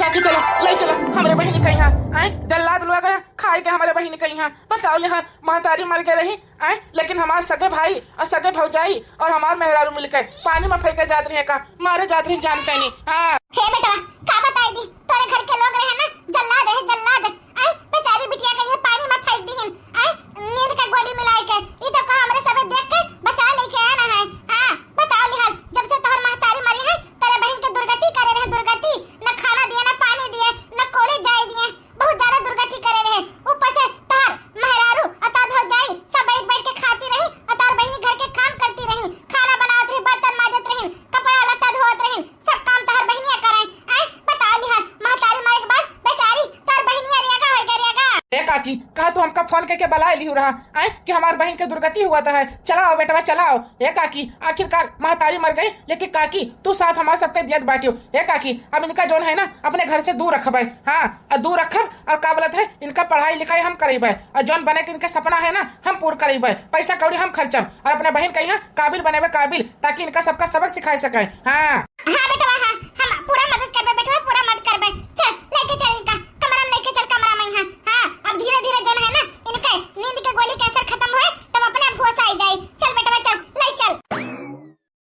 काकी चलो ले चलो हमारे बहनी कहीं आए जल्लाद लोग खाए के हमारे बहनी कहीं बताओ यहाँ महतारी मर के रही आए लेकिन हमारे सगे भाई और सगे भौजाई और हमारे मेहरारू मिलकर पानी में फेंके जात रही का मारे जात रही जान सैनी। हाँ हे बेटा का बताई दी तोरे घर के लोग रहे ना जल्लाद आई बेचारी बिटिया के ये पानी में फेंक दी आई नींद का गोली मिलाई के ई तो का हमरे सबे देख के बचा लेके आना है। हां बताओ लिहाल जब से तोहर महतारी मरी है तेरे बहन के दुर्गति करे रहे दुर्गति न खाना दिए न पानी दिए न कॉलेज जाए दिए बहुत ज्यादा दुर्गति करे रहे ऊपर से तोहर मेहरारू और तोहर भौजाई सब बैठ के खाती रही और तोहर बहनी घर के काम करती रही खाना बनावत रही बर्तन माजत रही कपड़ा लत्ता धोवत रही सब काम तोहर बहनिया करे आई बताओ लिहाल महतारी मरे के बाद बेचारी तोहर बहनिया रेगा हो गरेगा। ए काकी कहा तो हमका फोन करके बुलाए लिहू रहा आए कि हमारे बहन के दुर्गति हुआ था है चलाओ बेटवा चलाओ। ए काकी आखिरकार महतारी मर गई लेकिन काकी तू साथ हमारे सबके दियत बांटियो। ए काकी अब इनका जोन है ना अपने घर से दूर रखब है। हाँ और दूर रखब और का बोलत है इनका पढ़ाई लिखाई हम करेब और जोन बने के इनका सपना है ना हम पूरा करेब पैसा कौड़ी हम खर्चब और अपने बहन कहीं काबिल बने काबिल ताकि इनका सबका सबक सिखा सके। हाँ हां बेटा हां हम पूरा मदद करबे बेटा पूरा मदद करबे चल लेके चल इनका कमरा में लेके चल कमरा में। हां अब धीरे धीरे जोन है ना इनका नींद के गोली का असर खत्म होए तब अपने आप होश आ जाए। चल बेटा चल ले चल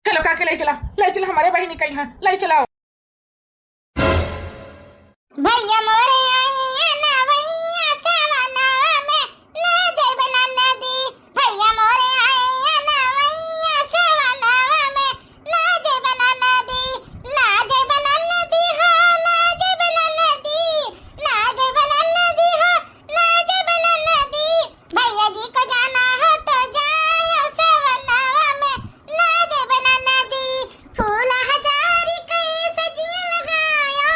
चलो काकी ले चला हमारे बहनी कहीं ले चलाओ। भैया मोरे आइया ना भैया सवनवा में ना जय बना नदी भैया मोरे आइया ना भैया सवनवा में ना जय बना नदी ना जय बना नदी हो ना जय बना नदी ना जय बना नदी हो ना जय बना नदी भैया जी को जाना हो तो जाओ सवनवा में ना जय बना नदी फूल हजारी कई सजिया लगायो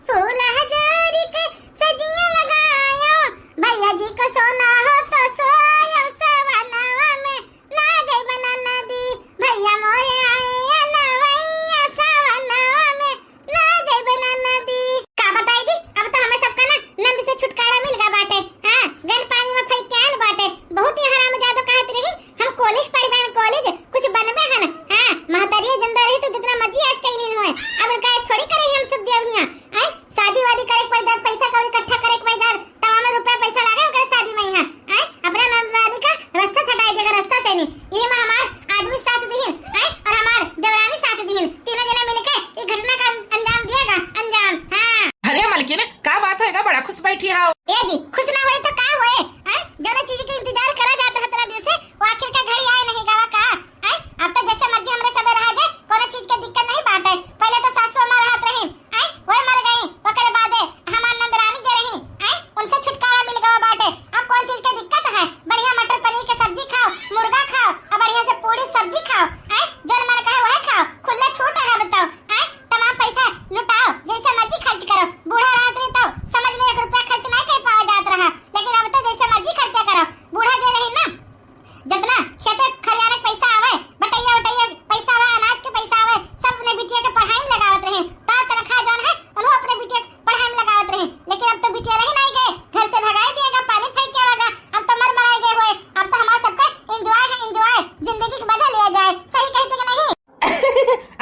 फूल हजारी के सजिया लगायो भैया जी को सोना हो तो सोयो सवनवा में ना जय बना नदी भैया मोरे आइया ना भैया सवनवा में ना जय बना नदी। का बताई दी अब तो हमें सबका ना नंद से छुटकारा मिल गया बाटे। हां गन पानी में फेंक के आन बाटे बहुत ही हरामजादा कहत रही हम कॉलेज पढ़बे कॉलेज कुछ बनबे हन। हां महतारी जिंदा रही तो जितना मर्जी ऐश कइली होए अब इनका थोड़ी करे हम सब देवनिया आई शादी वादी करे पर जात पैसा कौड़ी इकट्ठा करे पर जात तमाम रुपया पैसा लागे ओकर शादी में यहां आई अपना नंदरानी का रास्ता छटाई देगा रास्ता से नहीं ये में हमार आदमी साथ दीहिन आई और हमार देवरानी साथ दीहिन तीनों जने मिलके ये घटना का अंजाम दिएगा अंजाम। हां अरे मलकिन का बात है बड़ा खुश बैठी हो। ए जी खुश ना होए तो का होए आई जो चीज के इंतजार करा जाता है तरह दिन से वो आखिर का घड़ी आए नहीं गावा का आई अब तो जैसे मर्जी हमरे सबे रहा जाए कोनो चीज के दिक्कत नहीं बाटे पहले तो सासू हमार हाथ रही आई वो मर गई ओकरे बाद हमार नंदरानी जे रही आई उनसे छुटकारा मिल गया बाटे अब कौन चीज की दिक्कत है बढ़िया मटर पनीर की सब्जी खाओ मुर्गा खाओ और बढ़िया से पूरी सब्जी खाओ आई जो मन कहे वह खाओ खुला छूट है बताओ आई तमाम पैसा लुटाओ जैसे मर्जी खर्च करो बूढ़ा रात रही तो समझ ले 1 रुपया खर्च नहीं कर पावा जात रहा लेकिन अब तो जैसे मर्जी खर्चा करो बूढ़ा जे रही ना जितना खेते खलियाने पैसा आवे बटैया पैसा आवे अनाज के पैसा आवे सब अपने बिटिया के पढ़ाई में लगावत रहे ता तनखा जोन है उन्हों अपने बिटिया के पढ़ाई में लगावत रहे लेकिन अब तो बिटिया रही नहीं गए घर से भगाई दिएगा पानी फेंक के आवेगा अब तो मर मराए गए हुए अब तो हमारा सबका एंजॉय है एंजॉय जिंदगी की मजा लिया जाए सही कहते कि नहीं।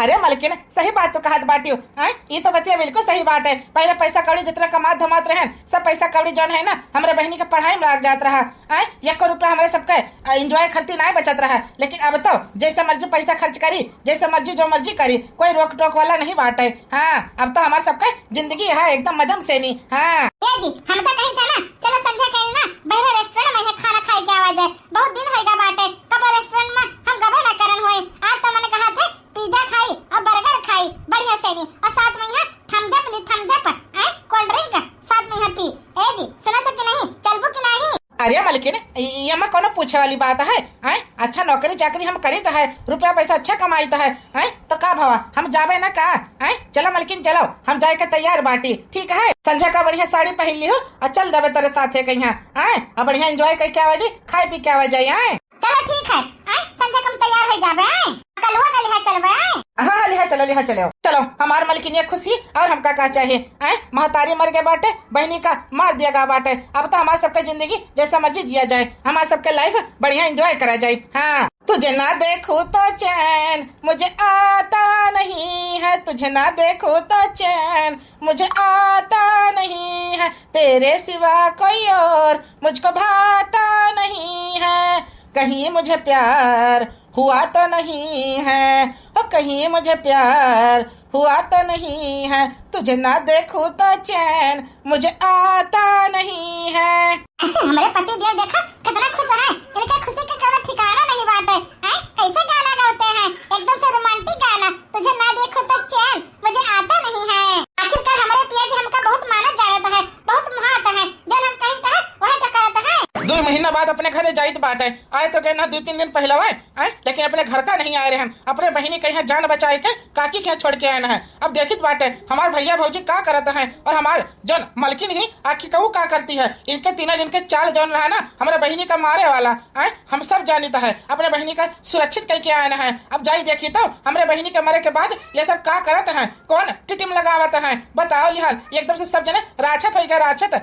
अरे मलकिन सही बात तो कहत बाटियो हैं ये तो बतिया बिल्कुल सही बात है पहले पैसा कौड़ी जितना कमात धमात रहे सब पैसा कौड़ी जोन है ना हमारे बहनी के पढ़ाई में लग जात रहा हैं 1 रुपया हमारे सबके एंजॉय खर्ची नहीं बचत रहा लेकिन अब तो जैसे मर्जी पैसा खर्च करी जैसे मर्जी जो मर्जी करी कोई रोक टोक वाला नहीं बात है। हाँ अब तो हमारे सबके जिंदगी है एकदम मजम से नहीं। हाँ जी हम तो कहीं था ना चलो संध्या कहीं ना बहरे रेस्टोरेंट में खाना खाए के आवाज है बहुत दिन होएगा बाटे कब रेस्टोरेंट में हम गबे ना करन होए आज तो मैंने कहा था पिज्जा खाई और बर्गर खाई बढ़िया से नहीं और साथ में यहाँ थम्स अप आई कोल्ड ड्रिंक साथ में यहाँ पी। ए जी सुना था कि नहीं चलबू कि नहीं। अरे मलकिन ये में कोनो पूछे वाली बात है हैं अच्छा नौकरी चाकरी हम करी तो है रुपया पैसा अच्छा कमाई तो है हैं तो का भावा हम जावे ना का हैं चलो मलकिन चलो हम जाए के तैयार बाटी ठीक है संजय का बढ़िया साड़ी पहन लियो और चल जावे तेरे साथे कहीं हैं और बढ़िया एंजॉय करके आवे जी खाए पी के आवे जाए हैं। चलो ठीक है संजय कम तैयार हो जावे कलवा गलिया चलवे हाँ लिहा चलो हमार मलकिन ये खुशी और हमका का चाहिए महतारी मर गए बाटे बहनी का मार दिया गया बाटे अब तो हमारे सबके जिंदगी जैसा मर्जी जिया जाए हमारे सबके लाइफ बढ़िया एंजॉय करा जाए। हाँ तुझे ना देखूं तो चैन मुझे आता नहीं है, तुझे ना देखूं तो चैन मुझे आता नहीं है, तेरे सिवा कोई और मुझको भाता नहीं है, कहीं मुझे प्यार हुआ तो नहीं है, ओ कहीं मुझे प्यार हुआ तो नहीं है, तुझे ना देखूं तो चैन मुझे आता नहीं है। हमारे पति देव देखा कितना खुश है, इनके खुशी का कोई ठिकाना नहीं बाटे। हैं कैसे गाना गाते हैं, एकदम से रोमांटिक गाना, तुझे ना देखो तो चैन मुझे आता नहीं है। आखिरकार हमारे पिया जी हमका बहुत मानत जाता है, बहुत महात है, जब हम कहीं कहा वह तो करता है। 2 महीना बाद अपने घरे जाइत बाटे, आए तो गए ना 2-3 दिन पहले आए, लेकिन अपने घर का नहीं आए रहे हैं, अपने बहिनी के यहाँ जान बचाए के काकी के छोड़ के आए हैं। अब देखित बाटे हमार भैया भौजी का करते हैं और हमार जौन मलकिन ही आखिर कहू का करती है। इनके 3 दिन के चाल जौन रहा ना हमारे बहिनी का मारे वाला हम सब जानता है, अपने बहिनी का सुरक्षित करके आए हैं। अब जाई देखी तो हमारे बहिनी के मरे के बाद ये सब का करते हैं, कौन टिटिम लगावत है, बताओ लिहाल एकदम से सब जने राक्षत हो गए, राक्षत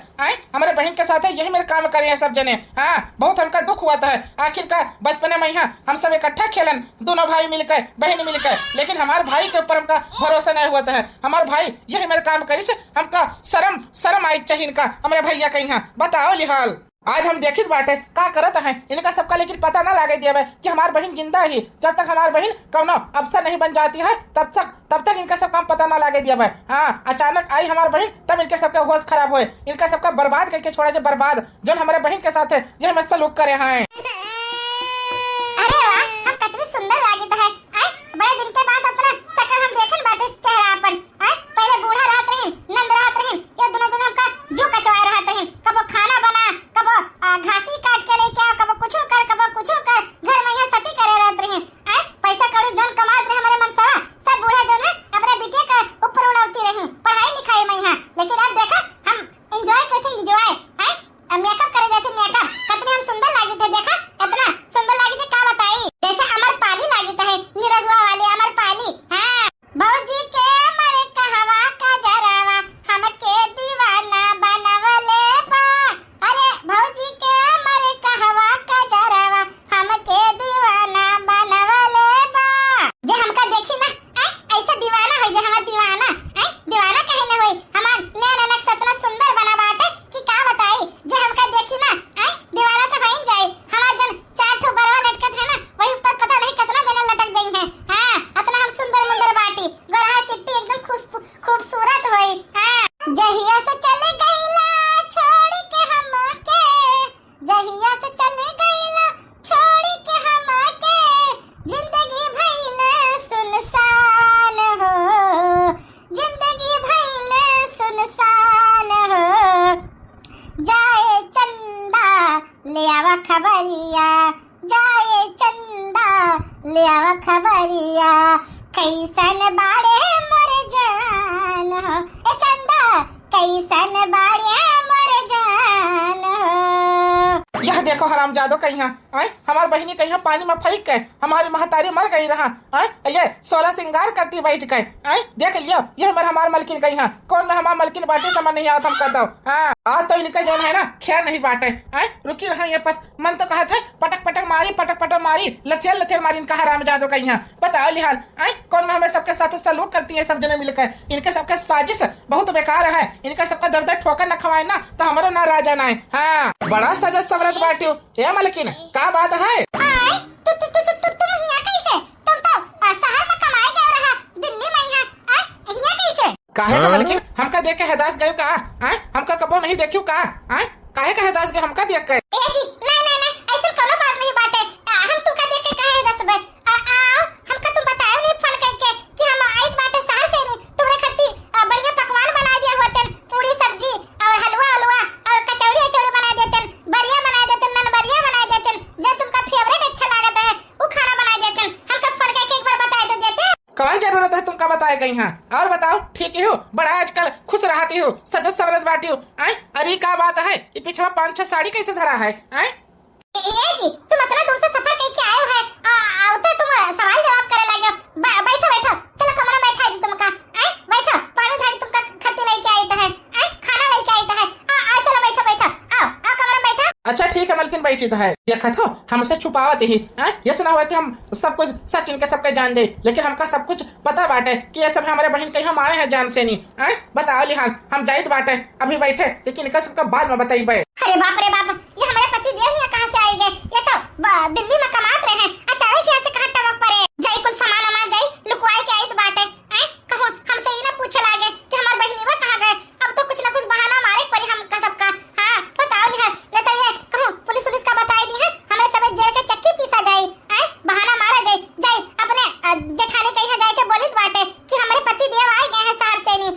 हमारे बहन के साथ यही मेरे काम करे हैं सब जने। हाँ बहुत हमका दुख हुआ था, आखिरकार बचपन में यहाँ हम सब इकट्ठा खेलन, दोनों भाई मिलकर बहन मिलकर, लेकिन हमारे भाई के ऊपर हमका भरोसा नहीं हुआ था। हमारे भाई यही मेरे काम करी से हमका शर्म आई चाहिए इनका हमारे भैया का यहाँ, बताओ लिहाल। आज हम देखित बाटे का करत हैं इनका सबका, लेकिन पता ना लगे दिया कि हमारी बहन जिंदा ही, जब तक हमारी बहन कौनो अफसर नहीं बन जाती है तब तक इनका सब काम पता ना लगे दिया। हाँ अचानक आई हमारी बहन तब इनके सबका होश खराब हुए, इनका सबका बर्बाद करके छोड़ा जाए, बर्बाद जो हमारे बहन के साथ है ये हम सलूक करे हैं। अरे वाह हम कितनी सुंदर लागित है, बड़े दिन के बाद अपना सकल हम देखन बाटे चेहरा अपन। पहले बूढ़ा रहत रही, नंद रहत रही, ये दोनों जन हमका जो कचवाए रहत रही, कबो खाना बना, कबो घासी काट के लेके आओ, कबो कुछो कर, कबो कुछो कर, घर में यहाँ सती करे रहत रही। पैसा कौड़ी जन कमात रहे हमारे मनसवा सब बूढ़ा जन है अपने बिटिया का ऊपर उड़ाती रही पढ़ाई लिखाई में यहाँ, लेकिन अब देखा हम एंजॉय कैसे एंजॉय मेकअप करे जाते, मेकअप कितने हम सुंदर लागी थे, देखा इतना सुंदर लागी थे, का बताई जैसे अमर पाली लागी है, निरहुआ वाली अमर पाली। हाँ भौजी के मरे कहवा का जरावा हमके दीवाना बनवले बा, अरे भौजी के मरे कहवा का जरावा हमके दीवाना बनवले बा। जे हमका देखी ना ऐसा दीवाना हो, जे हमार दीवाना दीवाना कहे ना होई, हमार नैन नक सतना सुंदर बना बाटे कि का बताई, जे हमका देखी ना दीवाना तो होई जाए। हमार जन 4 ठो बरवा लटकत है ना वही ऊपर पता नहीं कितना जना लटक गई है। हाँ इतना हम सुंदर मुंदर बाटी, गोरा चिट्टी एकदम खूबसूरत होई। हाँ जहिया से चले गईला छोड़ के हमके, जहिया से चले गईला छोड़ के हमके, जिंदगी भइल सुनसान हो, जिंदगी भइल सुनसान हो, जाए चंदा ले आवा खबरिया, जाए चंदा ले आवा खबरिया, कैसन बाड़े मोर जान हो, ए चंदा कैसन बाड़े मोर जान हो। यह देखो हरामजादो कहीं हमारी बहनी कहीं पानी में फेंक के हमारी महतारी मर गई रहा, ये 16 श्रृंगार करती बैठ के, देख लियो ये हमार मलकिन कहीं कौन में हमार मलकिन बाटे समझ नहीं आता हम कहता हूँ। हाँ आज तो इनका जो है ना खैर नहीं बाटे, रुकी रहा ये मन तो कहा था पटक पटक मारी लथेल मारी इनका हरामजादो कहीं, बताओ लिहाल कौन में हमें सबके साथ सलूक करती है सब जने मिलकर, इनके सबके साजिश बहुत बेकार है, इनका सबका दर्द ठोकर न खवाए ना तो हमारा ना राजा ना है। हाँ बड़ा सजत सवरत बाटी ये मलकिन का बात है। तुम यहाँ कैसे, तुम तो शहर में कमाए गए रहा, दिल्ली में यहाँ कैसे? काहे का मलकिन हमका देख के हदास गयो का, हमका कबो नहीं देखियो का, काहे का हदास गयो हमका देख के। नहीं ऐसा कोनो बात नहीं बाटे, हम तुका देख के काहे हदास बे, हमका तुम बताओ नहीं फोन करके कि हम आइस बाटे शहर से नहीं, तुमरे खत्ती बढ़िया पकवान बना दिया होतन, पूरी सब्जी और हलवा और कचौड़ी बना देतन, बरिया बना देतन, ननबरिया बना देतन, जो तुमका फेवरेट अच्छा लागत है वो खाना बना देतन, हमका फोन करके एक बार बता तो देते। कौन जरूरत है तुमका बताए कहीं और बताओ ठीक ही हो, बड़ा आजकल खुश रहती हो, सजत सवरत बाटी हो। अरे का बात है ये पिछवा 5-6 साड़ी कैसे धरा है? ये जी तुम इतना दूर से सफर करके आए हो, आवते तुम सवाल जवाब करे लगे, बैठो चलो कमरा बैठा दी तुमका, बैठो पानी धारी तुमका खत्ती लेके आई है, खाना लेके आई है, चलो बैठो आओ कमरा बैठो। अच्छा ठीक है मलकिन बैठी है देखा था हमसे छुपावत ही ये सुना हुआ हम सब कुछ सच इनके सबके जान दे, लेकिन हमका सब कुछ पता बाटे कि ये सब हमारे बहन के हम आए हैं जान से नहीं। बताओ लिहान हम जाइत बाटे अभी बैठे, लेकिन इनका सबका बाद में बताई। अरे बाप रे बाप, ये हमारे पति देव यहाँ कहाँ से आए गए? ये तो दिल्ली में कमात रहे हैं, अचानक यहाँ से कहाँ टपक पड़े? जाई कुछ सामान वामान जाई लुकवाए के आई तो बाटे कहूँ हमसे ही ना पूछे लागे कि हमारे बहनीवा कहाँ गए। अब तो कुछ ना कुछ बहाना मारे पड़ी हम का सबका। हाँ बताओ लिहान, नहीं तो ये कहूँ पुलिस उलिस का बताई दी है हमारे सब जेल के चक्की पीसा जाये, बहाना मारा जाये। जाई अपने जेठानी के यहाँ जाके बोलित बाटे कि हमारे पति देव आए गए हैं शहर से नहीं,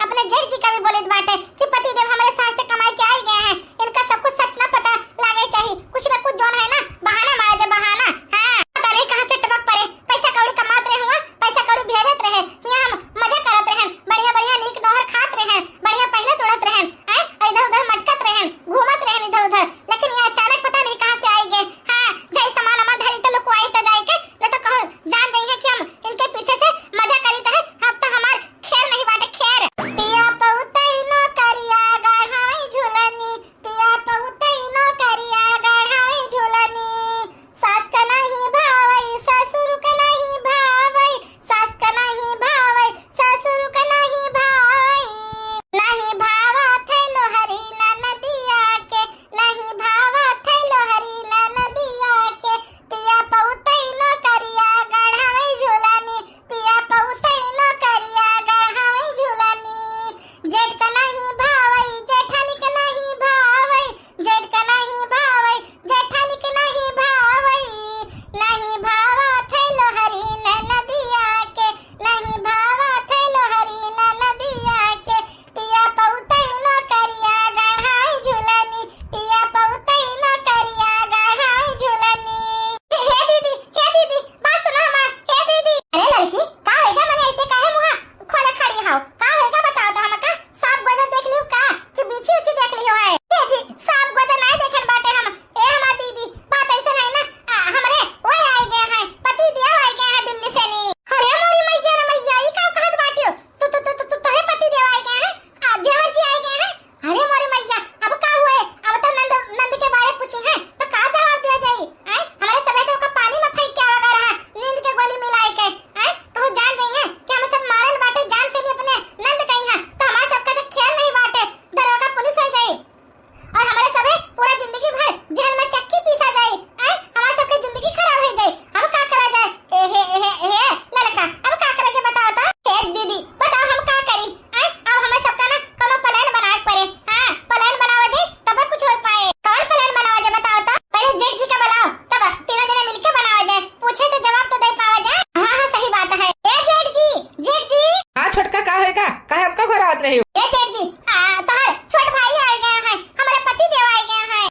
अपने जेठ जी का भी बोलित बाटे कि पति देव हमारे शहर से कमाई के आई गए हैं। इनका सब कुछ सच ना पता लागे चाहिए, कुछ ना कुछ जोन है ना बहाना मारा जाए बहाना। हाँ पता नहीं कहाँ से टपक पड़े, पैसा कौड़ी कमात रहे हुआ, पैसा कौड़ी भेजत रहे, यहाँ हम मजा करत रहे, बढ़िया बढ़िया नीक नोहर खात रहे, बढ़िया पहले तोड़त रहे, इधर उधर मटकत रहे, घूमत रहे इधर उधर, लेकिन ये अचानक पता नहीं कहाँ से आई गए। हाँ जाई सामान अमा धरी तो लुकवाई तो जाए के नहीं तो कहूँ जान जाइए कि हम इनके पीछे से मजा करी तो है। अब तो हमार खैर नहीं बाटे खैर। पिया पउतई नो करिया गाढ़ाई झुलनी, पिया पउतई नो करिया गाढ़ाई झुलनी, सास का नहीं भावई ससुर का नहीं भावई, सास का नहीं भावई ससुर का नहीं भावई, नहीं भावा थे लोहरी नदिया के, नहीं भावा थे लोहरी नदिया के, पिया पउतई नो करिया गाढ़ाई झुलनी, पिया पउतई नो करिया गाढ़ाई झुलनी, जेठ का नहीं भावई जेठानी का नहीं भावई, जेठ का नहीं भावई जेठानी का नहीं भावई, नहीं भावा थे लोहरी नदिया के, नहीं भावा थे लोहरी नदिया के, पिया पउतई नो करिया गाढ़ाई झुलनी, पिया पउतई नो करिया गाढ़ाई झुलनी। हे दीदी बात सुनो हमार। हे दीदी, अरे लड़की का होएगा मैंने ऐसे काहे मुहा खोले खड़ी हाउ? का होएगा बताओ तो हमका? सांप गोदा देख लियो का कि बीछी उछी देख लियो है? हे जी सांप गोदा नहीं देखन बाटे हम। ए हमार दीदी बात ऐसे नहीं ना, हमरे ओए आए गए हैं पति देव आए गए हैं दिल्ली से नहीं। अरे मोरी मैया रे मैया ई का कहत बाटियो? तो तोरे पति देव आए गए हैं, देवर जी आए गए हैं। अरे मोरी मैया अब का हुए? अब तो नंद के बारे पूछी है तो का जवाब दिया जाई? हमारे सबे तो का पानी में फेंक के आवा रहा नींद के गोली मिलाए के। तो जान गई है कि हम सब मारल बाटे जान से भी अपने नंद कहीं है तो हमारे सबका तो ख्याल नहीं बाटे, दरोगा पुलिस हो जाए और हमारे सबे पूरा जिंदगी भर जेल में चक्की पीसा जाए। हमारे सबकी जिंदगी खराब हो जाए, हम का करा जाए? ए लड़का अब का करा जाए बताओ तो? हे दीदी बताओ हम का करी? अब हमें सबका ना कोनो प्लान बनाए पड़े। हाँ प्लान बनावा जाए तब कुछ हो पाए। कौन प्लान बनावा जाए बताओ तो? पहले जेठ जी का बुलाओ तब तीनों जने मिलके बनावा जाए, पूछे तो जवाब तो दे पावा जाए। हाँ सही बात है। ए जेठ जी हाँ छोटका का होएगा, काहे हमका घर आवत रही हो? ए जेठ जी तोहर छोट भाई आए गए हैं, हमारे पति देव आए गए हैं।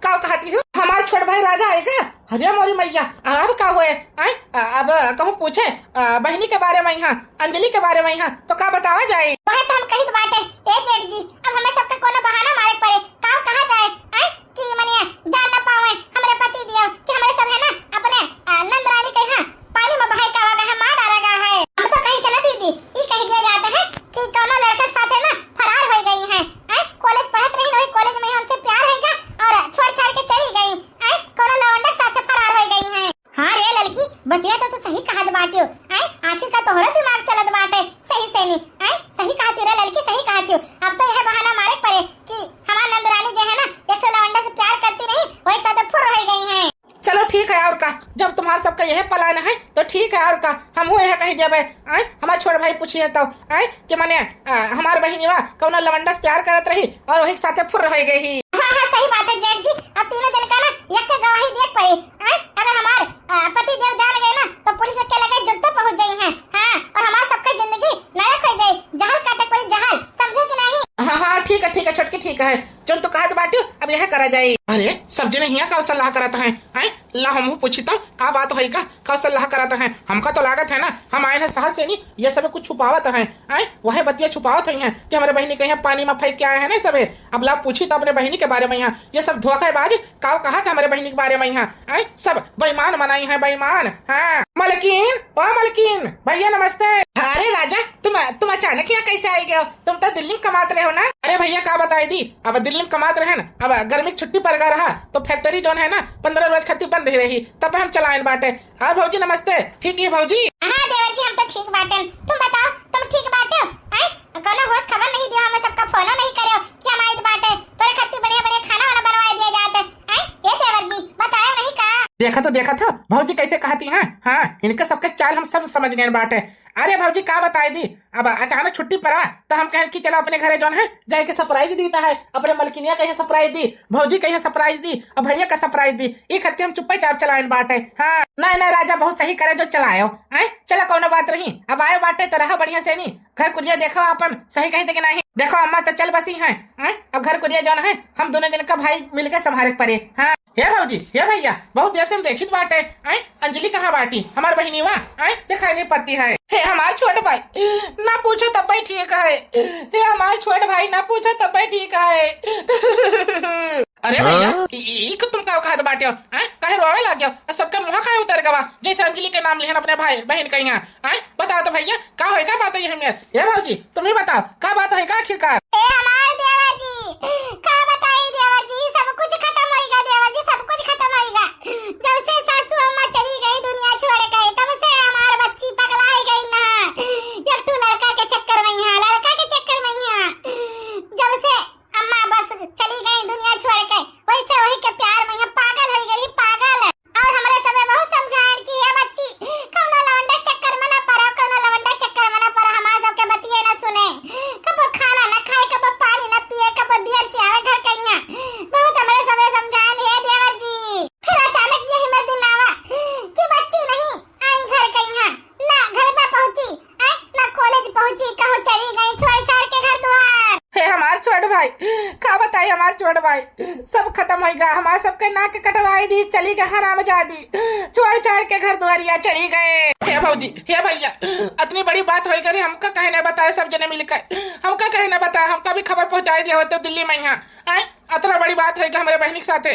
का कहती हो? हमारे छोट भाई राजा आएगा? अरे मोरी मैया अब का हुए? अब कहूँ पूछे बहनी के बारे में यहाँ अंजलि के बारे में यहाँ तो का बतावा जाए? वह तो हम कही बाटे। ए जेठ जी अब हमें सबका कोनो बहाना मारे पड़े, काम कहा जाए कि मनिया जान ना पावे हमारे पति देव कि हमारे सब है ना अपने नंद रानी के यहाँ पानी में बहाई का आवा है, मार डाला गया है। हम तो कही ना दीदी ई कह दिया जाता है कि कोनो लड़का के साथ है ना फरार हो गई है, कॉलेज पढ़त रही वही कॉलेज में हमसे प्यार होगा और छोड़ छाड़ के चली गई, कोनो लवंडा के साथ फरार हो गई है। हाँ रे लड़की बतिया तो सही कहत बाटियो, आखिर का तोहरा दिमाग चलत बाटे सही से नहीं, सही कहती रे लड़की सही कहती हो। अब तो यह बहाना मारे पड़े कि हमार नंद रानी जो है ना एक ठो लवंडा से प्यार करती नहीं वही साथ फुर हो गई है। चलो ठीक है और का, जब तुम्हारा सबका यह प्लान है तो ठीक है और का, हम यह कही देवे हमारे छोटे भाई पूछिए तो कि माने हमार बहनिया कौन लवंडा से प्यार करत रही और वही साथे फुर रह गई। हाँ सही बात है जेठ जी, अब तीनों जन का ना एक के गवाही देख पड़ी। अगर हमार पति देव जान गए ना तो पुलिस के लगे जब तक पहुंच गई है। हाँ और हमार सबका जिंदगी नरक हो जाए, जहल काटे पड़ी जहल, समझे कि नहीं? हाँ ठीक है छोटकी ठीक है, जो तो कहत बाटी अब यह करा जाए। अरे सब जने यहाँ का सलाह कराता है ला हम पूछी तो का बात होई का सलाह कराता है? हमका तो लागत है ना हम आए हैं शहर से नहीं, ये सब कुछ छुपावत है वह बतिया छुपावत है कि हमारे बहनी के यहाँ पानी में फेंक के आए हैं ना सबे। अब ला पूछी तो अपने बहनी के बारे में यहाँ ये सब धोखेबाज का कहा था हमारे बहनी के बारे में यहाँ सब बेईमान बनाई है बेईमान। हाँ मलकिन ओ मलकिन भैया नमस्ते। अरे राजा, तुम अचानक यहाँ कैसे आई गए हो? तुम तो दिल्ली में कमाते रहे हो ना? अरे भैया क्या बताई दी, अब दिल्ली में कमाते रहे ना, अब गर्मी की छुट्टी पड़ गया रहा तो फैक्ट्री जो है ना 15 रोज खत्ती बंद ही रही, तब हम चलाए बाटे। हाँ भौजी नमस्ते, ठीक है भौजी? हाँ देवर जी, हम तो ठीक बाटे। तुम बताओ, तुम ठीक बाटे हो? कोनो होश खबर नहीं दिया, हमें सबका फोन नहीं करे हो कि हम आइल बाटे, तोरे खत्ती बढ़िया बढ़िया खाना वाना बनवा दिया जाता है। ये देवर जी बताया नहीं का? देखा था भौजी कैसे कहती हैं। हाँ, इनके सबके चाल हम सब समझ गए बाटे। अरे भौजी क्या बताई दी, अब अचानक छुट्टी पड़ा तो हम कहें कि चलो अपने घरे जो है जाके सरप्राइज देता है। अपने मलकिनिया कहीं सरप्राइज दी, भौजी कहीं सरप्राइज दी और भैया का सरप्राइज दी। एक हत्ते हम चुप्पे चाप चलाए बाटे। हाँ नहीं राजा, बहुत सही करे जो चलायो। चलो कोनो बात रही, अब आए बाटे तो रहा बढ़िया से नहीं। घर कुरिया देखो अपन सही कहीं कि नहीं। देखो अम्मा तो चल बसी है, अब घर कुरिया जो है हम दोनों जन का भाई मिलकर संभाले पड़े। हाँ हे भौजी, हे भैया, बहुत देर से हम देखित बाटे। अंजलि कहाँ बाटी? हमार बहिनी वहाँ दिखाई नहीं पड़ती है। हे हमार छोटे भाई, ना पूछो तब भाई ठीक है। हे हमार छोटे भाई, ना पूछो तब भाई ठीक है। अरे भैया, तुम क्या कहते बाटे हो? कहे रोवे लग गया, सबके मुँह खाए उतर गवा जैसे अंजलि के नाम लिहन अपने भाई बहन का यहाँ। बताओ तो भैया का होगा, क्या बात है हमें? ये भौजी तुम ही बताओ क्या बात है आखिरकार? हमारे देवर जी का बताइए देवर जी, सब कुछ खत्म होएगा देवर जी, सब कुछ खत्म होएगा। जब से सासू अम्मा चली गई दुनिया छोड़ गई, तब से हमारे बच्ची पगलाई गई ना, एक तो लड़का के चक्कर में यहाँ, लड़का के चक्कर में यहाँ। जब से अम्मा बस चली गई दुनिया छोड़ के, वैसे वही के प्यार में यहाँ पागल हो गई, पागल। और हमारे समय बहुत समझाएं कि ये बच्ची कौनो लवंडा चक्कर में ना पड़ो, कौनो लवंडा चक्कर में ना पड़ो, हमारे सबके बतिये ना सुने, कब खाना ना खाए, कब पानी ना पिए, कब देर से आवे घर कहिया। बहुत हमारे समय समझाएं है देवर जी। फिर अचानक ये हिम्मत दिन आवा कि बच्ची नहीं आई घर कहिया, ना घर में पहुंची, ना कॉलेज पहुंची, कहूं चली गई छोड़ छाड़ के घर द्वार। हे हमार छोट भाई, का बताई हमार छोट भाई, सब खत्म होगा। हमारे सबके नाक कटवाई दी, चली गए हरामजादी, छोड़ छाड़ के घर द्वारिया चली गए। हे भौजी, हे भैया, इतनी बड़ी बात हो गई, हमका कहे न बताए सब जने मिलकर, हमका कहे न बताए, हमका भी खबर पहुंचाई दिया होते दिल्ली में यहाँ। इतना बड़ी बात है हमारे बहनी के साथे,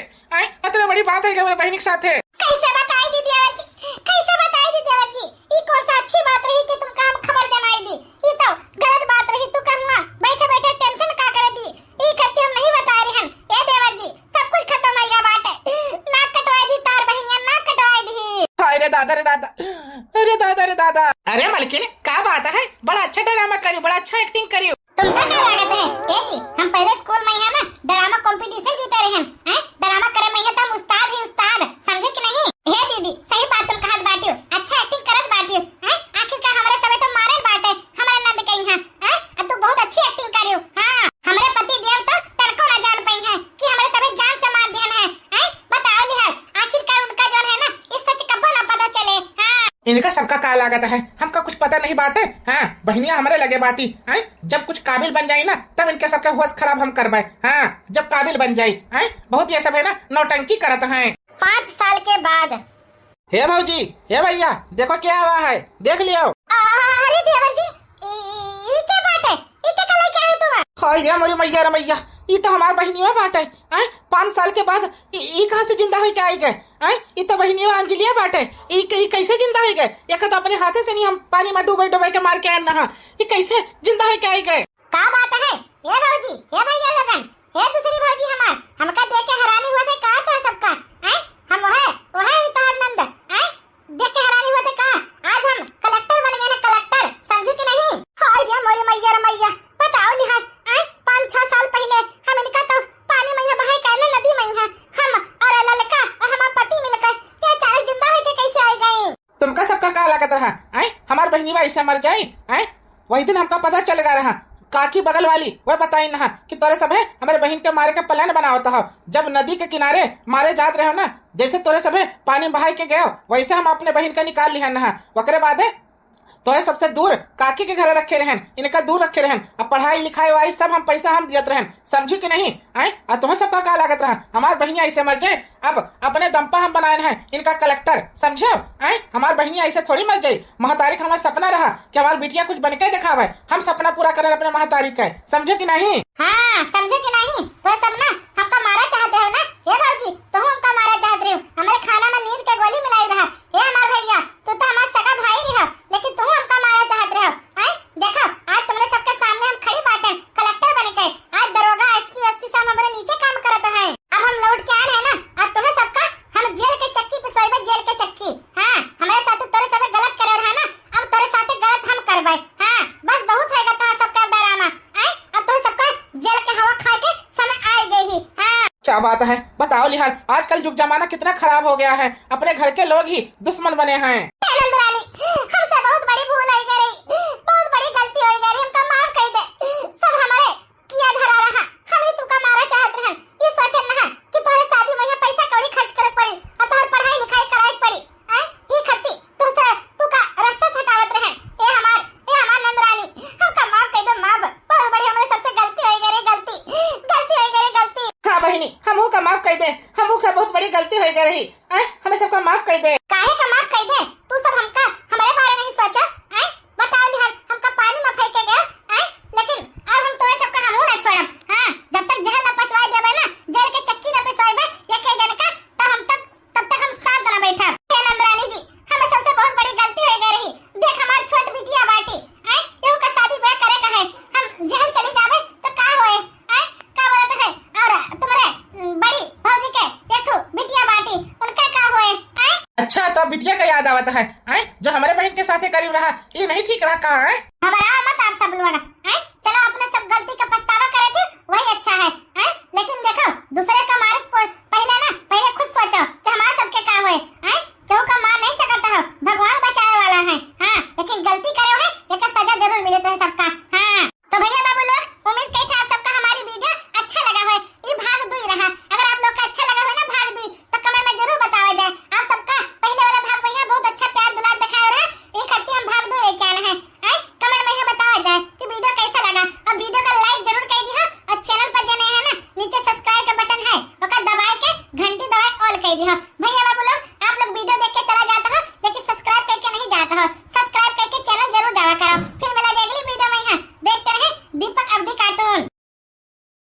इतना बड़ी बात है हमारे बहनी के साथे। कैसे बताई दी देवर जी, कैसे बताई दी देवर जी? ई कौन सा अच्छी बात रही कि तुमका हम खबर जनाई दी? ई तो गलत बात रही। तू कहना बैठे बैठे टेंशन का कर दी, ई करते हम नहीं बता रहे हैं। ए देवर जी सब कुछ खत्म होएगा बाटे, नाक कटवाई दी तार बहनिया, नाक कटवाई दी। अरे दादा रे दादा, अरे दादा रे दादा। अरे मलकिन क्या बात है, बड़ा अच्छा ड्रामा करी, बड़ा अच्छा एक्टिंग करी। तुमका क्या लागत है? ए जी हम पहले स्कूल में है ना ड्रामा कंपटीशन जीते रहे हैं। ड्रामा करे में है तो उस्ताद ही उस्ताद, समझे कि नहीं? हे दीदी सही बात तुम कहत बाटियो, अच्छा एक्टिंग करत बाटियो। आखिरकार हमारे समय तो मारे बाटे हमारे नंद कहीं है। अब तू बहुत अच्छी एक्टिंग करियो। हां हमारे पति देव तो तड़को ना जान पाई है कि हमारे समय जान से मार दिया है। बताओ लिहाज आखिरकार उनका जो है ना इस सच कब ना पता चले। हां इनका सबका क्या लागत है, हमका कुछ पता नहीं बाटे। हाँ बहनिया हमारे लगे बाटी, जब कुछ काबिल बन जाये ना तब इनके सबके होश खराब हम करवाए। हाँ जब काबिल बन जाये, बहुत ये सब है ना नौटंकी करते हैं। 5 साल के बाद। हे भौजी, हे भैया, देखो क्या हुआ है, देख लियो। अरे देवर जी ये क्या बात है, ये क्या कल क्या है तुम? हाय हमारी मैया रे मैया, ये तो हमार बहनिया बाटे। 5 साल के बाद ये कहाँ से जिंदा हुई आई गए? ये तो बहनिया अंजलिया बाटे, ये कैसे जिंदा हुई गए? एक तो अपने हाथे से नहीं हम पानी में डूबे डूबे के मार के आना, ये कैसे जिंदा हुई आई गए? क्या बात है ये भौजी, ये भैया लगन, ये दूसरी भौजी हमार, हमका देख के हैरानी हुआ थे कहा था सबका। हम वो है तार नंद, देख के हैरानी हुआ थे कहा आज हम कलेक्टर बन गए ना, कलेक्टर, समझे कि नहीं? हाय रे मोरी मैया रे मैया, बताओ लिहाज 5-6 साल पहले हम इनका तो पानी में बहाई करने नदी में है, हम और ललका और हमारा पति मिलकर ये अचानक जिंदा होके कैसे आ गए? तुमका सबका क्या लागत रहा? हमार बहनी ऐसे मर जाये? वही दिन हमका पता चल गया रहा, काकी बगल वाली वह बताई ना कि तोरे सब है हमारे बहन के मारे का प्लान बनावता हो। जब नदी के किनारे मारे जात रहे हो ना, जैसे तोरे सब है पानी बहाई के गए वैसे हम अपने बहन का निकाल लिया ना। वकरे बाद तोरे सबसे दूर काकी के घर रखे रहन, इनका दूर रखे रहन। अब पढ़ाई लिखाई वाई सब हम पैसा हम दियत रहन, समझू कि नहीं? और तुम्हें सबका क्या लागत रहा? हमार बहनिया ऐसे मर जाए, अब अपने दम्पा हम बनाए हैं इनका कलेक्टर, समझे? हमार बहनिया ऐसे थोड़ी मर जाये। महतारी का हमारा सपना रहा कि हमारी बिटिया कुछ बनके दिखावे, हम सपना पूरा करें अपने महतारी का, समझे कि नहीं? हाँ समझे कि नहीं? वो सपना हमका मारा चाहते हो ना ये भौजी, तुम हमका मारा चाहते हो, हमारे खाना में नींद के गोली मिलाई रहा। ये हमार भैया तू तो हमारा सगा भाई रहा, लेकिन तुम हमका मारा चाहते हो। क्या बात है, बताओ लिहार, आजकल युग जमाना कितना खराब हो गया है, अपने घर के लोग ही दुश्मन बने हैं। नंदरानी, हमसे बहुत बड़ी भूल हो गई, बहुत बड़ी गलती हो गई, हमका माफ कर दे। सब हमारे किया धरा रहा, हम ही तुका मारा चाहत रहन। ये सोचन ना कि तोरे शादी में पैसा कौड़ी खर्च करे पड़ी और तोहर पढ़ाई लिखाई कराए पड़ी। ही खती तुसे तुका रास्ता हटावत रहन। ए हमार नंदरानी, हमका माफ कर दे, माफ। बहुत बड़ी हमरे सबसे गलती हो गई, गलती। हाँ बहिनी, हमहू का माफ कर दे, हमहू का बहुत बड़ी गलती हो गई रही, हमें सबका माफ कर दे। काहे का माफ कर दे? तू सब हमका हमारे बारे में ही सोचा। बताओ लिहार, हमका पानी में फेंक के गया, लेकिन अब हम तुम्हें सबका हमहू ना छोड़ब। जब तक जहर न पचवा देबे ना, जेल के चक्की न पिसवाइबे एक एक जन का, तब तक हम साथ न बैठब। हे नंदरानी जी, हमें सबसे बहुत बड़ी गलती हो गई रही। देख हमार छोट बिटिया बाटी, एहू का शादी ब्याह करे का है, हम जेल चली जाबे तो का होए? का बोलत है? और तुम्हारे बड़ी भौजी के एक ठो बिटिया बाटी, उनका का होए? अच्छा, तो बिटिया का याद आवत है, जो हमारे बहन के साथ करीब रहा, ये नहीं ठीक रहा का है?